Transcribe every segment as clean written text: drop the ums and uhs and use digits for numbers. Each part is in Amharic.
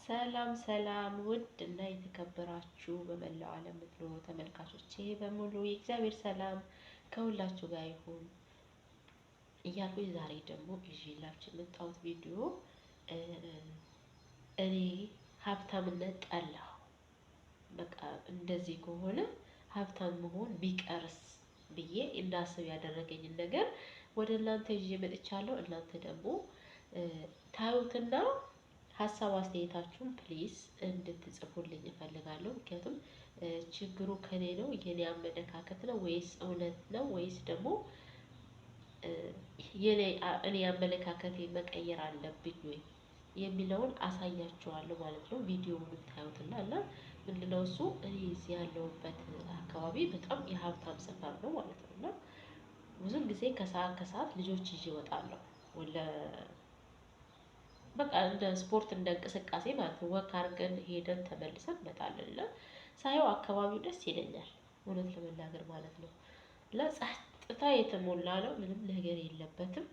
ሰላም ሰላም ውድ እና የተከበራችሁ በመላው ዓለም የምትኖሩ ተመልካቾቼ በሙሉ የእግዚአብሔር ሰላም ከሁላችሁ ጋር ይሁን እያልኩኝ ዛሬ ደግሞ ይዤላችሁ የመጣሁት ቪዲዮ እኔ ሀብታምነት ጠላሁ። በቃ እንደዚህ ከሆነ ሀብታም መሆን ቢቀርስ ብዬ እንዳስብ ያደረገኝን ነገር ወደ እናንተ ይዤ መጥቻለሁ። እናንተ ደግሞ ታዩትና ሀሳብ አስተያየታችሁን ፕሊዝ እንድትጽፉልኝ እፈልጋለሁ። ምክንያቱም ችግሩ ከኔ ነው የኔ አመለካከት ነው ወይስ እውነት ነው ወይስ ደግሞ እኔ አመለካከቴ መቀየር አለብኝ ወይ የሚለውን አሳያችኋለሁ ማለት ነው። ቪዲዮውን ብታዩትና እና ምንድነው እሱ እኔ እዚህ ያለሁበት አካባቢ በጣም የሀብታም ሰፈር ነው ማለት ነው። እና ብዙም ጊዜ ከሰዓት ልጆች ይዤ እወጣለሁ ወለ በቃ እንደ ስፖርት እንደ እንቅስቃሴ ማለት ነው። ወክ አድርገን ሄደን ተመልሰን እንመጣለን እና ሳየው አካባቢው ደስ ይለኛል እውነት ለመናገር ማለት ነው። እና ጸጥታ የተሞላ ነው፣ ምንም ነገር የለበትም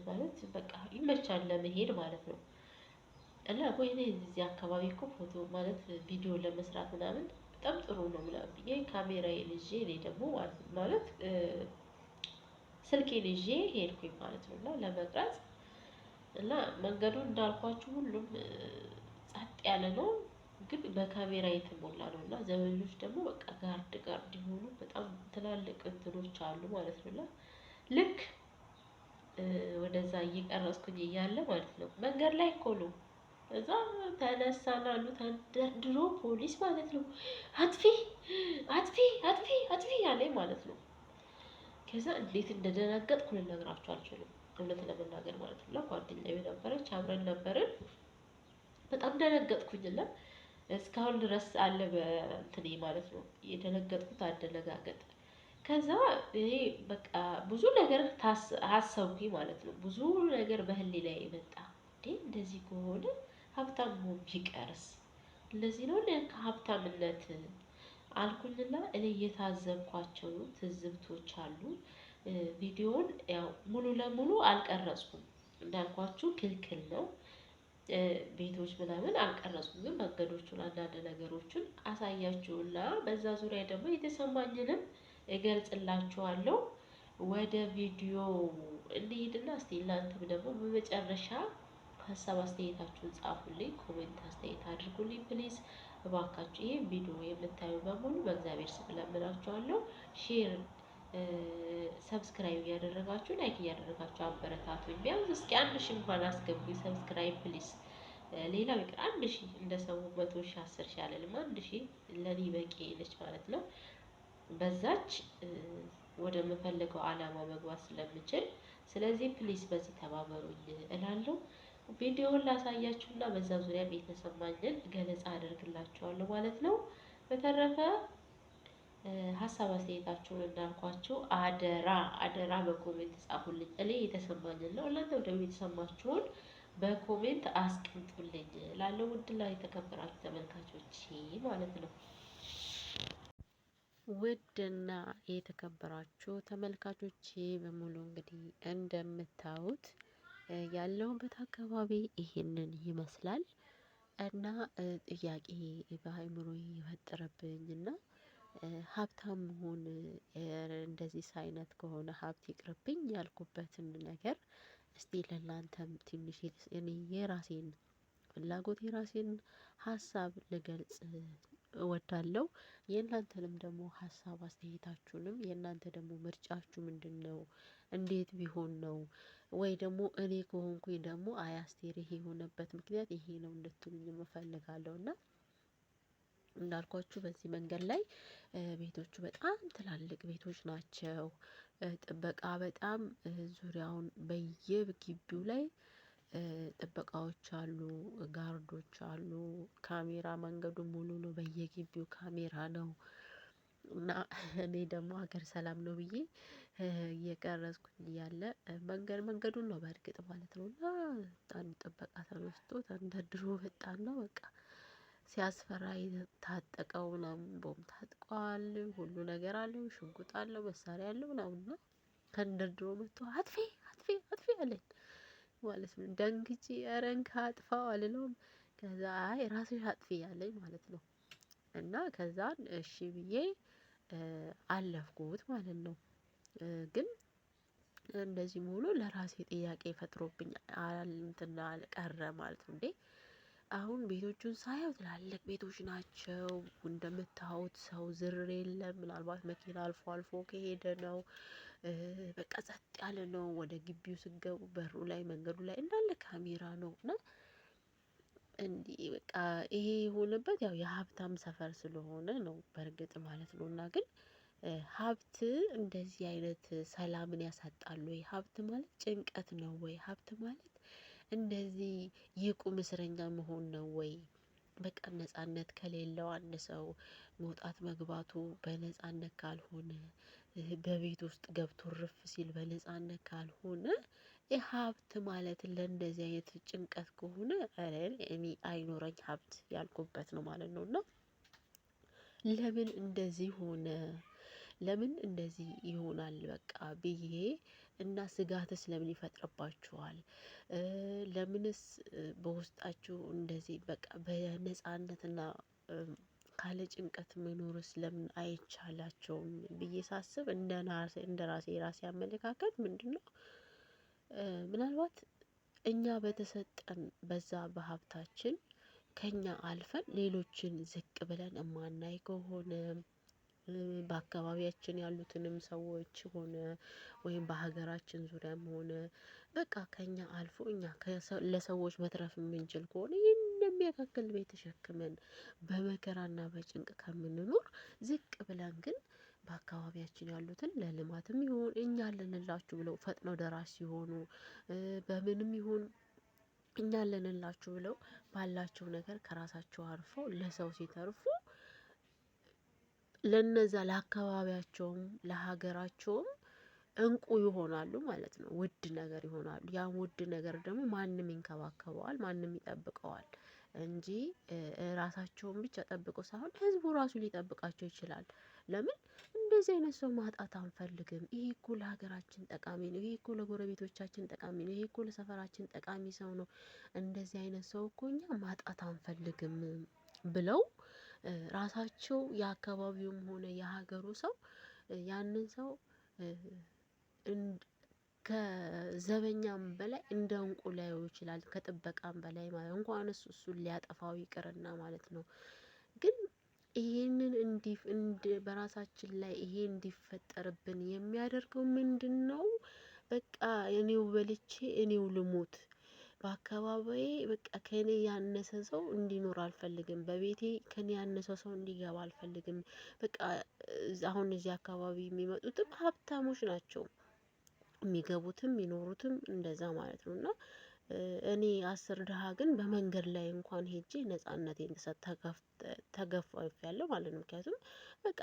ማለት በቃ ይመቻል ለመሄድ ማለት ነው። እና ወይኔ እዚህ አካባቢ እኮ ፎቶ ማለት ቪዲዮ ለመስራት ምናምን በጣም ጥሩ ነው ምናምን ብዬ ካሜራዬን ይዤ እኔ ደግሞ ማለት ስልኬን ይዤ ሄድኩኝ ማለት ነው። እና ለመቅረጽ እና መንገዱ እንዳልኳችሁ ሁሉም ጸጥ ያለ ነው፣ ግን በካሜራ የተሞላ ነው። እና ዘበኞች ደግሞ በቃ ጋርድ የሆኑ በጣም ትላልቅ እንትኖች አሉ ማለት ነው። እና ልክ ወደዛ እየቀረጽኩኝ እያለ ማለት ነው መንገድ ላይ እኮ ነው እዛ ተነሳና አሉ ተንደርድሮ ፖሊስ ማለት ነው አጥፊ አጥፊ አጥፊ አጥፊ ያለኝ ማለት ነው። ከዛ እንዴት እንደደነገጥኩ ልነግራችሁ አልችልም እውነት ለመናገር ማለት ነው። ጓደኛዬ ነበረች አብረን ነበርን። በጣም ደነገጥኩኝና እስካሁን ድረስ አለ በእንትኔ ማለት ነው የደነገጥኩት አደነጋገጥ። ከዛ እኔ በቃ ብዙ ነገር አሰብኩኝ ማለት ነው። ብዙ ነገር በህሊናዬ መጣ። እንዴ እንደዚህ ከሆነ ሀብታም መሆን ቢቀርስ እንደዚህ ነው ሀብታምነት አልኩኝና እኔ እየታዘብኳቸው ትዝብቶች አሉ። ቪዲዮውን ያው ሙሉ ለሙሉ አልቀረጽኩም እንዳልኳችሁ ክልክል ነው። ቤቶች ምናምን አልቀረጽኩም፣ ግን መንገዶቹን አንዳንድ ነገሮችን አሳያችሁና በዛ ዙሪያ ደግሞ የተሰማኝንም እገልጽላችኋለሁ። ወደ ቪዲዮ እንሂድና እስቲ እናንተም ደግሞ በመጨረሻ ሀሳብ አስተያየታችሁን ጻፉልኝ፣ ኮሜንት አስተያየት አድርጉልኝ ፕሊዝ እባካችሁ። ይሄን ቪዲዮ የምታዩ በሙሉ በእግዚአብሔር ስም እለምናችኋለሁ ሼር ሰብስክራይብ እያደረጋችሁ ላይክ እያደረጋችሁ አበረታቱኝ። ቢያንስ እስኪ 1000 እንኳን አስገቡኝ ሰብስክራይብ ፕሊስ። ሌላው ይቅር 1000 እንደ ሰው 100,000 10,000 አለልም 1000 ለኔ በቂ ነች ማለት ነው። በዛች ወደምፈልገው አላማ መግባት ስለምችል ስለዚህ ፕሊስ በዚህ ተባበሩኝ እላለሁ። ቪዲዮውን ላሳያችሁና በዛ ዙሪያ የተሰማኝን ገለጻ አደርግላችኋለሁ ማለት ነው። በተረፈ ሀሳብ አስተያየታችሁን እንዳልኳችሁ አደራ አደራ በኮሜንት ጻፉልኝ። እኔ የተሰማኝን ነው፣ እናንተ ደግሞ የተሰማችሁን በኮሜንት አስቀምጡልኝ እላለሁ። ውድና የተከበራችሁ ተመልካቾቼ ማለት ነው። ውድና የተከበራችሁ ተመልካቾቼ በሙሉ እንግዲህ እንደምታዩት ያለሁበት አካባቢ ይሄንን ይመስላል። እና ጥያቄ በአእምሮዬ የፈጠረብኝና ሀብታም መሆን እንደዚህ አይነት ከሆነ ሀብት ይቅርብኝ ያልኩበትን ነገር እስቲ ለእናንተም ትንሽ እኔ የራሴን ፍላጎት የራሴን ሀሳብ ልገልጽ እወዳለሁ። የእናንተንም ደግሞ ሀሳብ አስተያየታችሁንም የእናንተ ደግሞ ምርጫችሁ ምንድነው? እንዴት ቢሆን ነው? ወይ ደግሞ እኔ ከሆንኩኝ ደግሞ አይ አስቴር ይሄ የሆነበት ምክንያት ይሄ ነው እንድትሉኝ እፈልጋለሁ። እና እንዳልኳችሁ በዚህ መንገድ ላይ ቤቶቹ በጣም ትላልቅ ቤቶች ናቸው። ጥበቃ በጣም ዙሪያውን በየግቢው ላይ ጥበቃዎች አሉ፣ ጋርዶች አሉ፣ ካሜራ መንገዱ ሙሉ ነው፣ በየግቢው ካሜራ ነው። እና እኔ ደግሞ ሀገር ሰላም ነው ብዬ እየቀረጽኩኝ እያለ መንገዱን ነው በእርግጥ ማለት ነው። እና አንድ ጥበቃ ተነስቶ ተንደርድሮ መጣና በቃ ሲያስፈራ የታጠቀው ምናምን ቦምብ ታጥቋል፣ ሁሉ ነገር አለው፣ ሽጉጥ አለው፣ መሳሪያ አለው ምናምን ነው። ተንደርድሮ መጥቶ አጥፊ አጥፊ አጥፊ አለኝ ማለት ነው። ደንግጬ ኧረ እንካ አጥፋው አልለውም። ከዛ አይ ራስሽ አጥፊ ያለኝ ማለት ነው። እና ከዛን እሺ ብዬ አለፍኩት ማለት ነው። ግን እንደዚህ መሆኑ ለራሴ ጥያቄ ፈጥሮብኝ እንትን ቀረ ማለት ነው። እንዴ አሁን ቤቶቹን ሳየው ትላልቅ ቤቶች ናቸው። እንደምታዩት ሰው ዝር የለም። ምናልባት መኪና አልፎ አልፎ ከሄደ ነው። በቃ ጸጥ ያለ ነው። ወደ ግቢው ስገቡ በሩ ላይ መንገዱ ላይ እንዳለ ካሜራ ነው። እና እንዲህ በቃ ይሄ የሆነበት ያው የሀብታም ሰፈር ስለሆነ ነው በእርግጥ ማለት ነው። እና ግን ሀብት እንደዚህ አይነት ሰላምን ያሳጣል ወይ? ሀብት ማለት ጭንቀት ነው ወይ? ሀብት ማለት እንደዚህ የቁም እስረኛ መሆን ነው ወይ? በቃ ነጻነት ከሌለው አንድ ሰው መውጣት መግባቱ በነጻነት ካልሆነ በቤት ውስጥ ገብቶ እርፍ ሲል በነጻነት ካልሆነ ሀብት ማለት ለእንደዚህ አይነት ጭንቀት ከሆነ እኔ አይኖረኝ ሀብት ያልኩበት ነው ማለት ነው። እና ለምን እንደዚህ ሆነ? ለምን እንደዚህ ይሆናል? በቃ ብዬ እና ስጋትስ ለምን ይፈጥርባችኋል? ለምንስ በውስጣችሁ እንደዚህ በቃ በነጻነትና ካለ ጭንቀት መኖርስ ለምን አይቻላቸውም ብዬ ሳስብ እንደ ራሴ የራሴ አመለካከት ምንድነው? ምናልባት እኛ በተሰጠን በዛ በሀብታችን ከኛ አልፈን ሌሎችን ዝቅ ብለን እማናይ ከሆነ በአካባቢያችን ያሉትንም ሰዎች ሆነ ወይም በሀገራችን ዙሪያም ሆነ በቃ ከኛ አልፎ እኛ ለሰዎች መትረፍ የምንችል ከሆነ ይህን የሚያካክል ቤት ተሸክመን በመከራና በጭንቅ ከምንኖር ዝቅ ብለን ግን በአካባቢያችን ያሉትን ለልማትም ይሁን እኛ አለንላችሁ ብለው ፈጥነው ደራሽ ሲሆኑ በምንም ይሁን እኛ አለንላችሁ ብለው ባላቸው ነገር ከራሳቸው አልፈው ለሰው ሲተርፉ ለነዛ ለአካባቢያቸውም ለሀገራቸውም እንቁ ይሆናሉ ማለት ነው። ውድ ነገር ይሆናሉ። ያን ውድ ነገር ደግሞ ማንም ይንከባከበዋል፣ ማንም ይጠብቀዋል እንጂ ራሳቸውን ብቻ ጠብቆ ሳይሆን ህዝቡ ራሱ ሊጠብቃቸው ይችላል። ለምን እንደዚህ አይነት ሰው ማጣት አንፈልግም። ይሄ እኮ ለሀገራችን ጠቃሚ ነው። ይሄ እኮ ለጎረቤቶቻችን ጠቃሚ ነው። ይሄ እኮ ለሰፈራችን ጠቃሚ ሰው ነው። እንደዚህ አይነት ሰው እኮ እኛ ማጣት አንፈልግም ብለው ራሳቸው የአካባቢውም ሆነ የሀገሩ ሰው ያንን ሰው ከዘበኛም በላይ እንደ እንቁ ሊያየው ይችላል። ከጥበቃም በላይ ማለት እንኳንስ እሱን ሊያጠፋው ይቅርና ማለት ነው። ግን ይሄንን በራሳችን ላይ ይሄ እንዲፈጠርብን የሚያደርገው ምንድነው? በቃ እኔው በልቼ እኔው ልሙት። በአካባቢዬ በቃ ከእኔ ያነሰ ሰው እንዲኖር አልፈልግም። በቤቴ ከእኔ ያነሰ ሰው እንዲገባ አልፈልግም። በቃ አሁን እዚህ አካባቢ የሚመጡትም ሀብታሞች ናቸው። የሚገቡትም የሚኖሩትም እንደዛ ማለት ነው። እና እኔ 10 ድሃ ግን በመንገድ ላይ እንኳን ሄጄ ነጻነቴን ተገፍፌያለሁ ማለት ነው። ምክንያቱም በቃ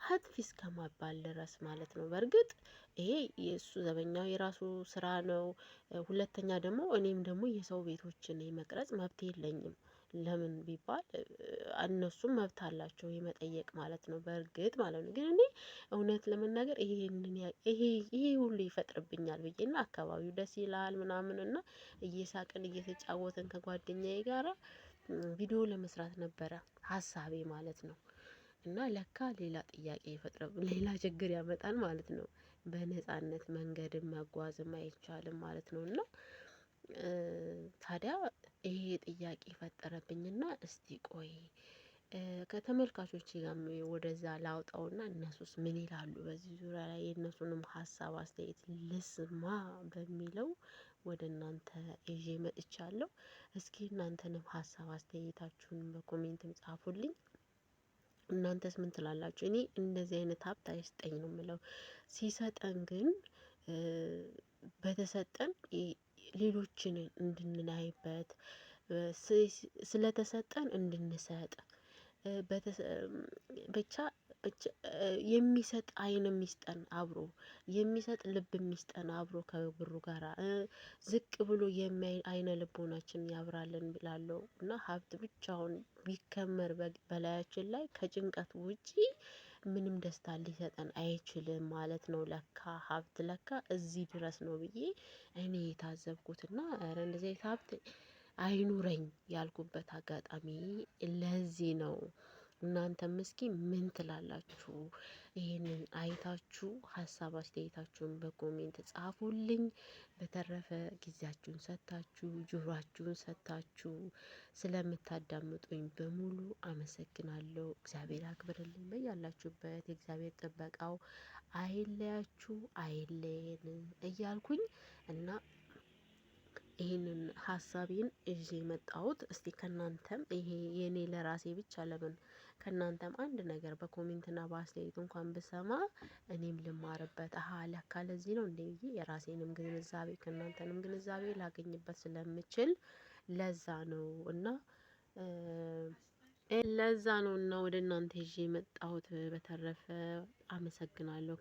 አጥፊ እስከመባል ድረስ ማለት ነው። በርግጥ ይሄ የእሱ ዘበኛው የራሱ ስራ ነው። ሁለተኛ ደግሞ እኔም ደግሞ የሰው ቤቶችን የመቅረጽ መብት የለኝም። ለምን ቢባል እነሱም መብት አላቸው የመጠየቅ ማለት ነው። በእርግጥ ማለት ነው። ግን እኔ እውነት ለመናገር ይሄ ሁሉ ይፈጥርብኛል ብዬና አካባቢው ደስ ይላል ምናምን እና እየሳቅን እየተጫወትን ከጓደኛዬ ጋራ ቪዲዮ ለመስራት ነበረ ሀሳቤ ማለት ነው። እና ለካ ሌላ ጥያቄ ሌላ ችግር ያመጣል ማለት ነው። በነጻነት መንገድም መጓዝም አይቻልም ማለት ነው። እና ታዲያ ይሄ ጥያቄ ፈጠረብኝና እስቲ ቆይ ከተመልካቾቼ ጋርም ወደዛ ላውጣውና እነሱስ ምን ይላሉ በዚህ ዙሪያ ላይ የእነሱንም ሀሳብ አስተያየት ልስማ በሚለው ወደ እናንተ ይዤ መጥቻለሁ። እስኪ እናንተንም ሀሳብ አስተያየታችሁን በኮሜንትም ጻፉልኝ። እናንተስ ምን ትላላችሁ? እኔ እንደዚህ አይነት ሀብት አይስጠኝ ነው የምለው። ሲሰጠን ግን በተሰጠን ሌሎችን እንድናይበት ስለተሰጠን እንድንሰጥ ብቻ የሚሰጥ አይን የሚስጠን አብሮ የሚሰጥ ልብ የሚስጠን አብሮ ከብሩ ጋራ ዝቅ ብሎ የሚያይ አይነ ልቦናችንን ያብራልን ብላለሁ። እና ሀብት ብቻውን ቢከመር በላያችን ላይ ከጭንቀት ውጪ ምንም ደስታ ሊሰጠን አይችልም ማለት ነው። ለካ ሀብት ለካ እዚህ ድረስ ነው ብዬ እኔ የታዘብኩትና ኧረ እንደዚህ አይነት ሀብት አይኑረኝ ያልኩበት አጋጣሚ ለዚህ ነው። እናንተም እስኪ ምን ትላላችሁ? ይህንን አይታችሁ ሀሳብ አስተያየታችሁን በኮሜንት ጻፉልኝ። በተረፈ ጊዜያችሁን ሰጥታችሁ ጆሯችሁን ሰጥታችሁ ስለምታዳምጡኝ በሙሉ አመሰግናለሁ። እግዚአብሔር አክብርልኝ። በያላችሁበት የእግዚአብሔር ጥበቃው አይለያችሁ አይለየን እያልኩኝ እና ይህንን ሀሳቤን ይዤ የመጣሁት እስቲ ከእናንተም ይሄ የኔ ለራሴ ብቻ ለምን ከእናንተም አንድ ነገር በኮሜንትና በአስተያየት እንኳን ብሰማ እኔም ልማርበት፣ አሀ ለካ ለዚህ ነው እንዴ ብዬ የራሴንም ግንዛቤ ከእናንተንም ግንዛቤ ላገኝበት ስለምችል ለዛ ነው እና ለዛ ነው እና ወደ እናንተ ይዤ የመጣሁት። በተረፈ አመሰግናለሁ።